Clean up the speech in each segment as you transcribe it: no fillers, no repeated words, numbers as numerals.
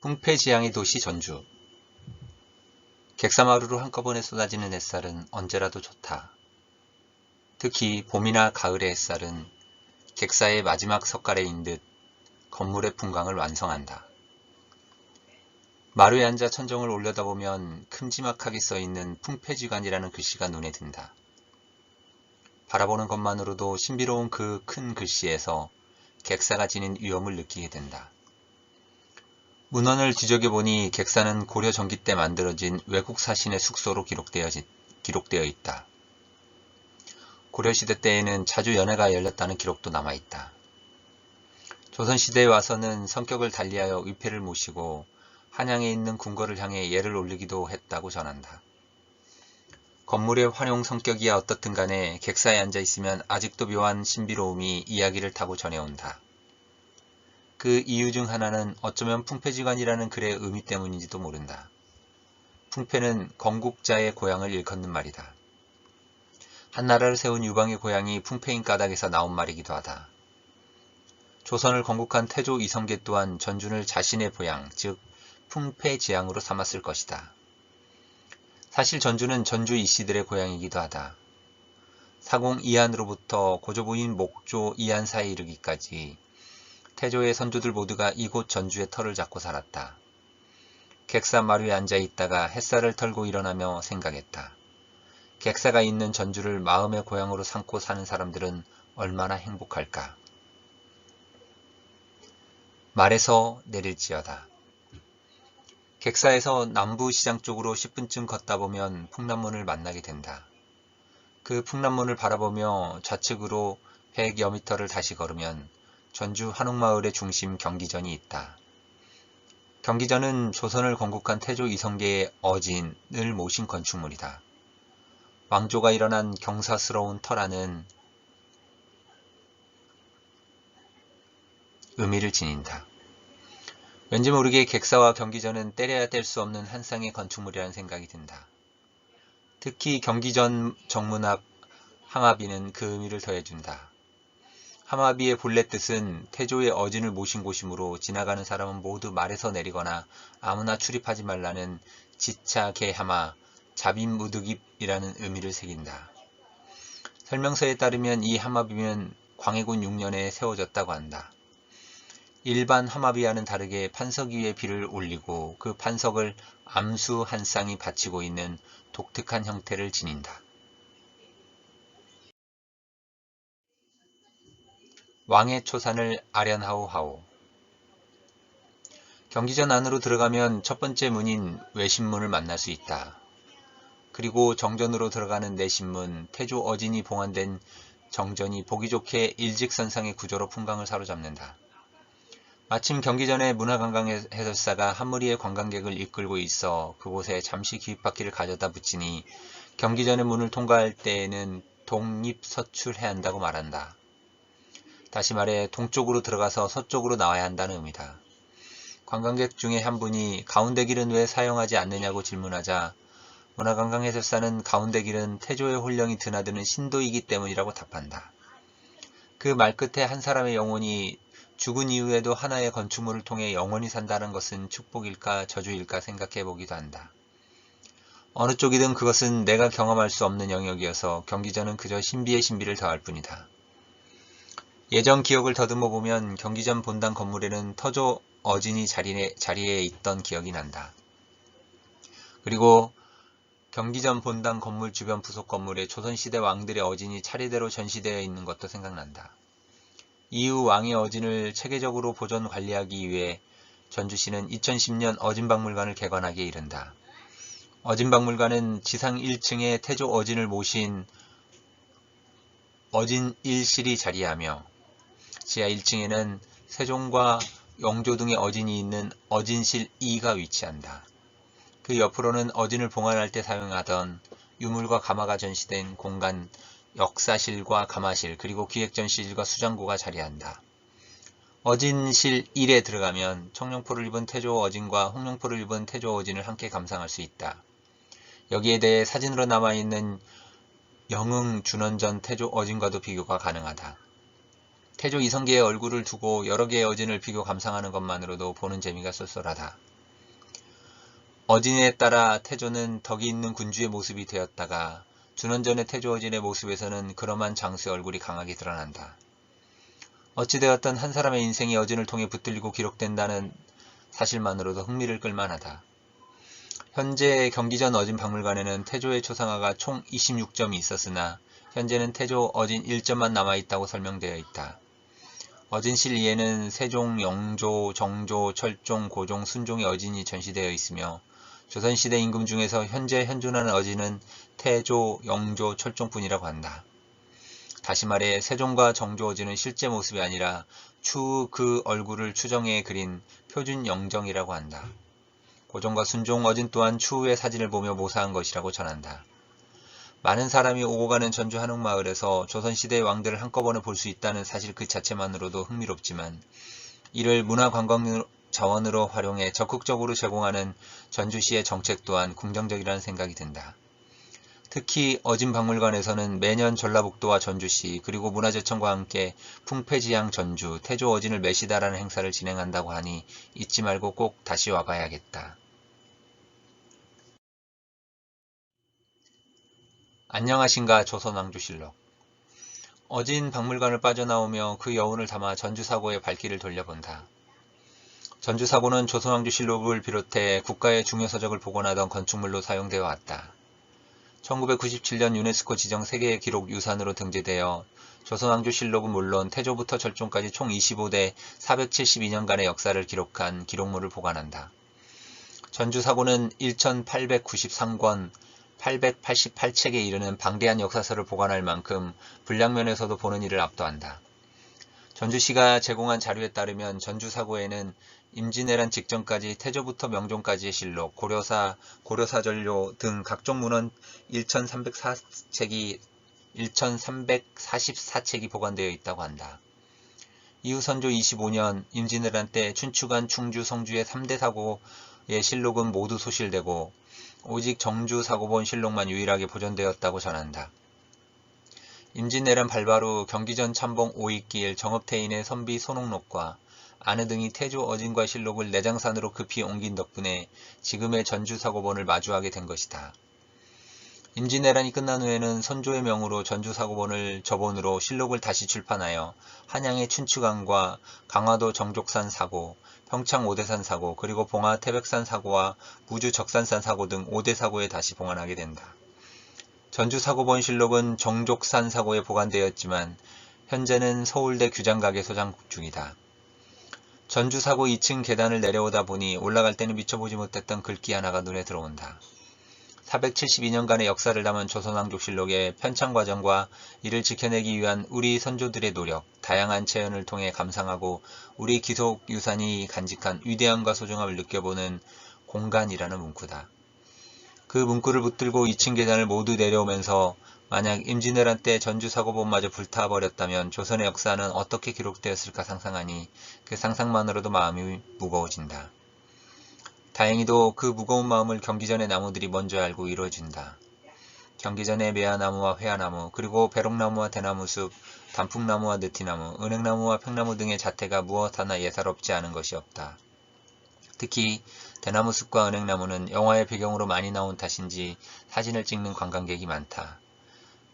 풍패지향의 도시 전주. 객사마루로 한꺼번에 쏟아지는 햇살은 언제라도 좋다. 특히 봄이나 가을의 햇살은 객사의 마지막 석가래인 듯 건물의 풍광을 완성한다. 마루에 앉아 천정을 올려다보면 큼지막하게 써있는 풍패지관이라는 글씨가 눈에 든다. 바라보는 것만으로도 신비로운 그 큰 글씨에서 객사가 지닌 위엄을 느끼게 된다. 문헌을 뒤적여보니 객사는 고려 전기 때 만들어진 외국 사신의 숙소로 기록되어 있다. 고려시대 때에는 자주 연회가 열렸다는 기록도 남아있다. 조선시대에 와서는 성격을 달리하여 위패를 모시고 한양에 있는 궁궐을 향해 예를 올리기도 했다고 전한다. 건물의 활용 성격이야 어떻든 간에 객사에 앉아있으면 아직도 묘한 신비로움이 이야기를 타고 전해온다. 그 이유 중 하나는 어쩌면 풍패지관이라는 글의 의미 때문인지도 모른다. 풍패는 건국자의 고향을 일컫는 말이다. 한나라를 세운 유방의 고향이 풍패인 까닭에서 나온 말이기도 하다. 조선을 건국한 태조 이성계 또한 전주를 자신의 보양, 즉 풍패지향으로 삼았을 것이다. 사실 전주는 전주 이씨들의 고향이기도 하다. 사공 이한으로부터 고조부인 목조 이한사에 이르기까지 태조의 선조들 모두가 이곳 전주의 터를 잡고 살았다. 객사 마루에 앉아있다가 햇살을 털고 일어나며 생각했다. 객사가 있는 전주를 마음의 고향으로 삼고 사는 사람들은 얼마나 행복할까. 말에서 내릴지어다. 객사에서 남부시장 쪽으로 10분쯤 걷다 보면 풍남문을 만나게 된다. 그 풍남문을 바라보며 좌측으로 100여 미터를 다시 걸으면 전주 한옥마을의 중심 경기전이 있다. 경기전은 조선을 건국한 태조 이성계의 어진을 모신 건축물이다. 왕조가 일어난 경사스러운 터라는 의미를 지닌다. 왠지 모르게 객사와 경기전은 때려야 뗄 수 없는 한 쌍의 건축물이라는 생각이 든다. 특히 경기전 정문 앞 항아비는 그 의미를 더해준다. 항아비의 본래 뜻은 태조의 어진을 모신 곳이므로 지나가는 사람은 모두 말에서 내리거나 아무나 출입하지 말라는 지차 개하마 자빈무득입이라는 의미를 새긴다. 설명서에 따르면 이 항아비는 광해군 6년에 세워졌다고 한다. 일반 항아비와는 다르게 판석 위에 비를 올리고 그 판석을 암수 한 쌍이 받치고 있는 독특한 형태를 지닌다. 왕의 초산을 아련하오하오. 경기전 안으로 들어가면 첫 번째 문인 외신문을 만날 수 있다. 그리고 정전으로 들어가는 내신문, 태조 어진이 봉안된 정전이 보기 좋게 일직선상의 구조로 풍광을 사로잡는다. 마침 경기전의 문화관광 해설사가 한 무리의 관광객을 이끌고 있어 그곳에 잠시 기립바퀴를 가져다 붙이니 경기전의 문을 통과할 때에는 동립서출해야 한다고 말한다. 다시 말해 동쪽으로 들어가서 서쪽으로 나와야 한다는 의미다. 관광객 중에 한 분이 가운데 길은 왜 사용하지 않느냐고 질문하자 문화관광 해설사는 가운데 길은 태조의 혼령이 드나드는 신도이기 때문이라고 답한다. 그 말 끝에 한 사람의 영혼이 죽은 이후에도 하나의 건축물을 통해 영원히 산다는 것은 축복일까 저주일까 생각해 보기도 한다. 어느 쪽이든 그것은 내가 경험할 수 없는 영역이어서 경기전은 그저 신비의 신비를 더할 뿐이다. 예전 기억을 더듬어 보면 경기전 본당 건물에는 태조 어진이 자리에 있던 기억이 난다. 그리고 경기전 본당 건물 주변 부속 건물에 조선시대 왕들의 어진이 차례대로 전시되어 있는 것도 생각난다. 이후 왕의 어진을 체계적으로 보존 관리하기 위해 전주시는 2010년 어진박물관을 개관하기에 이른다. 어진박물관은 지상 1층에 태조 어진을 모신 어진일실이 자리하며 지하 1층에는 세종과 영조 등의 어진이 있는 어진실 2가 위치한다. 그 옆으로는 어진을 봉안할 때 사용하던 유물과 가마가 전시된 공간 역사실과 가마실 그리고 기획전시실과 수장고가 자리한다. 어진실 1에 들어가면 청룡포를 입은 태조 어진과 홍룡포를 입은 태조 어진을 함께 감상할 수 있다. 여기에 대해 사진으로 남아있는 영흥 준원전 태조 어진과도 비교가 가능하다. 태조 이성계의 얼굴을 두고 여러 개의 어진을 비교 감상하는 것만으로도 보는 재미가 쏠쏠하다. 어진에 따라 태조는 덕이 있는 군주의 모습이 되었다가 준원전의 태조 어진의 모습에서는 그럼한 장수의 얼굴이 강하게 드러난다. 어찌되었든 한 사람의 인생이 어진을 통해 붙들리고 기록된다는 사실만으로도 흥미를 끌만하다. 현재 경기전 어진 박물관에는 태조의 초상화가 총 26점이 있었으나 현재는 태조 어진 1점만 남아있다고 설명되어 있다. 어진실 이에는 세종, 영조, 정조, 철종, 고종, 순종의 어진이 전시되어 있으며 조선시대 임금 중에서 현재 현존하는 어진은 태조, 영조, 철종뿐이라고 한다. 다시 말해 세종과 정조 어진은 실제 모습이 아니라 추후 그 얼굴을 추정해 그린 표준 영정이라고 한다. 고종과 순종 어진 또한 추후의 사진을 보며 모사한 것이라고 전한다. 많은 사람이 오고 가는 전주 한옥마을에서 조선시대의 왕들을 한꺼번에 볼 수 있다는 사실 그 자체만으로도 흥미롭지만 이를 문화관광 자원으로 활용해 적극적으로 제공하는 전주시의 정책 또한 긍정적이라는 생각이 든다. 특히 어진박물관에서는 매년 전라북도와 전주시 그리고 문화재청과 함께 풍패지향 전주, 태조 어진을 매시다라는 행사를 진행한다고 하니 잊지 말고 꼭 다시 와봐야겠다. 안녕하신가 조선왕조실록. 어진 박물관을 빠져나오며 그 여운을 담아 전주사고의 발길을 돌려본다. 전주사고는 조선왕조실록을 비롯해 국가의 중요서적을 복원하던 건축물로 사용되어 왔다. 1997년 유네스코 지정 세계의 기록 유산으로 등재되어 조선왕조실록은 물론 태조부터 철종까지 총 25대 472년간의 역사를 기록한 기록물을 보관한다. 전주사고는 1893권 888책에 이르는 방대한 역사서를 보관할 만큼 분량면에서도 보는 이를 압도한다. 전주시가 제공한 자료에 따르면 전주사고에는 임진왜란 직전까지 태조부터 명종까지의 실록, 고려사, 고려사전료 등 각종 문헌 1344책이 보관되어 있다고 한다. 이후 선조 25년 임진왜란 때 춘추관 충주 성주의 3대 사고의 실록은 모두 소실되고 오직 정주사고본 실록만 유일하게 보존되었다고 전한다. 임진왜란 발발 후 경기전 참봉 오익길 정읍태인의 선비 손옥록과 아내 등이 태조 어진과 실록을 내장산으로 급히 옮긴 덕분에 지금의 전주사고본을 마주하게 된 것이다. 임진왜란이 끝난 후에는 선조의 명으로 전주사고본을 저본으로 실록을 다시 출판하여 한양의 춘추관과 강화도 정족산 사고, 평창 오대산 사고, 그리고 봉화 태백산 사고와 무주 적산산 사고 등 5대 사고에 다시 봉안하게 된다. 전주사고본 실록은 정족산 사고에 보관되었지만 현재는 서울대 규장각에 소장 중이다. 전주사고 2층 계단을 내려오다 보니 올라갈 때는 미처 보지 못했던 글귀 하나가 눈에 들어온다. 472년간의 역사를 담은 조선왕족실록의 편찬 과정과 이를 지켜내기 위한 우리 선조들의 노력, 다양한 체현을 통해 감상하고 우리 기속유산이 간직한 위대함과 소중함을 느껴보는 공간이라는 문구다. 그 문구를 붙들고 2층 계단을 모두 내려오면서 만약 임진왜란 때 전주사고본마저 불타버렸다면 조선의 역사는 어떻게 기록되었을까 상상하니 그 상상만으로도 마음이 무거워진다. 다행히도 그 무거운 마음을 경기전의 나무들이 먼저 알고 이루어진다. 경기전의 매화나무와 회화나무, 그리고 배롱나무와 대나무숲, 단풍나무와 느티나무, 은행나무와 팽나무 등의 자태가 무엇 하나 예사롭지 않은 것이 없다. 특히 대나무숲과 은행나무는 영화의 배경으로 많이 나온 탓인지 사진을 찍는 관광객이 많다.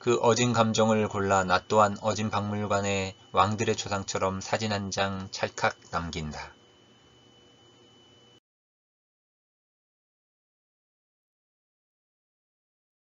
그 어진 감정을 골라 나 또한 어진 박물관에 왕들의 초상처럼 사진 한 장 찰칵 남긴다.